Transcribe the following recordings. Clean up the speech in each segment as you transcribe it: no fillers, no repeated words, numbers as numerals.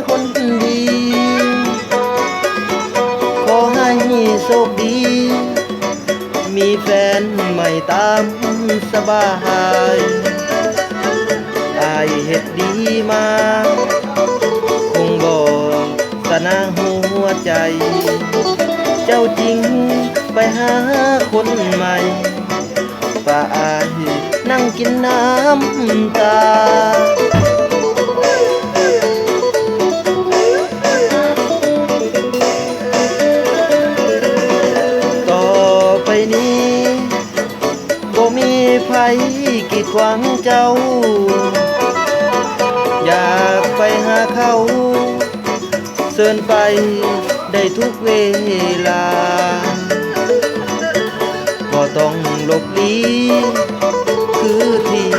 คนดีขอให้โชคดีมีแฟนใหม่ตามสบายอายเฮ็ดดีมาคงบอกสนาหัวใจเจ้าจริงไปหาคนใหม่ป่าอายนั่งกินน้ำตาต่อไปนี้บ่มีไผกีดขวางเจ้าอยากไปหาเขาเชิญไปได้ทุกเวลาก็ต้องหลบลี้คือที่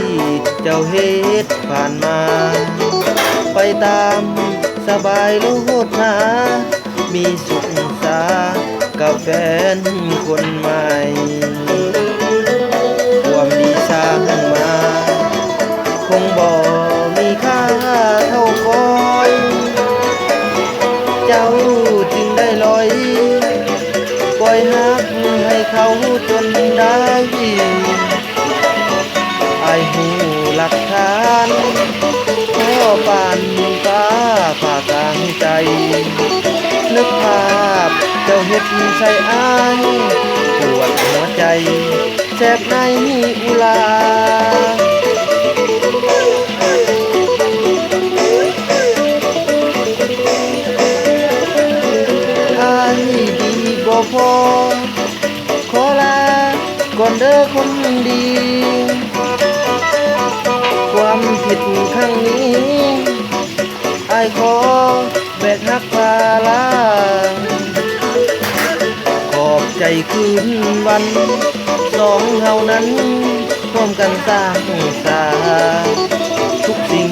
เจ้าเฮ็ดผ่านมาไปตามสบายโลดนามีสุขสากับแฟนคนใหม่ความดีสร้างมาคงบ่มีค่าเท่าก้อยเจ้าจึงได้ลอยปล่อยหักให้เขาจนได้อายหูหลักฐานขอปานฟ้าผ่ากลางใจนึกภาพเจ้าเฮ็ดใส่อายปวดหัวใจแสบในอุลาบ่พอขอลาก่อนเด้อคนดีความผิดครั้งนี้อ้ายขอแบกหักภาระขอบใจคืนวันสองเฮานั้นร่วมกันสร้างสาทุกสิ่ง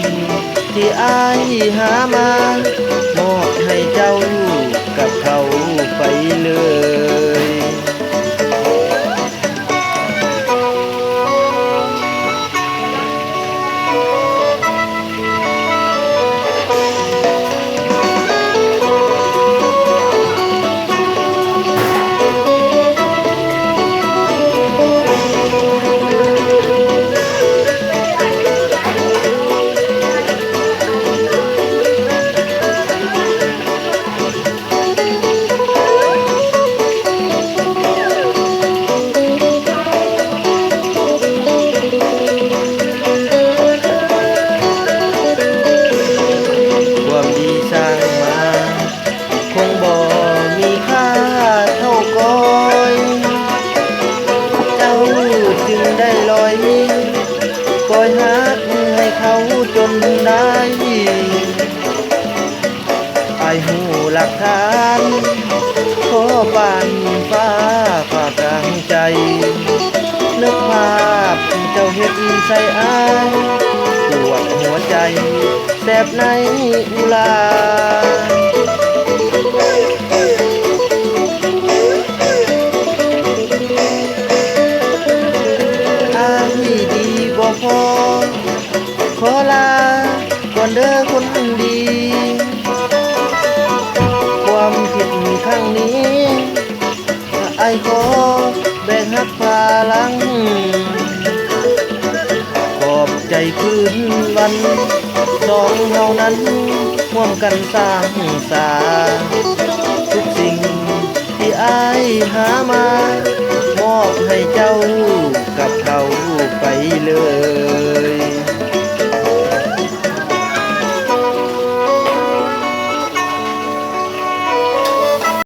ที่อ้ายหามามอบให้เจ้ากับเขาไปเลยปล่อยหักให้เขาจนได้อายหูหลักฐานขอปานฟ้าผ่ากลางใจนึกภาพเจ้าเฮ็ดใส่อายปวดหัวใจแสบในอุลาพอขอลาก่อนเด้อคนดีความผิดครั้งนี้อ้ายขอแบกหักภาลังขอบใจคืนวันสองเฮานั้นร่วมกันสร้างสาทุกสิ่งที่อ้ายหามามอบให้เจ้ากับเขาไปเลย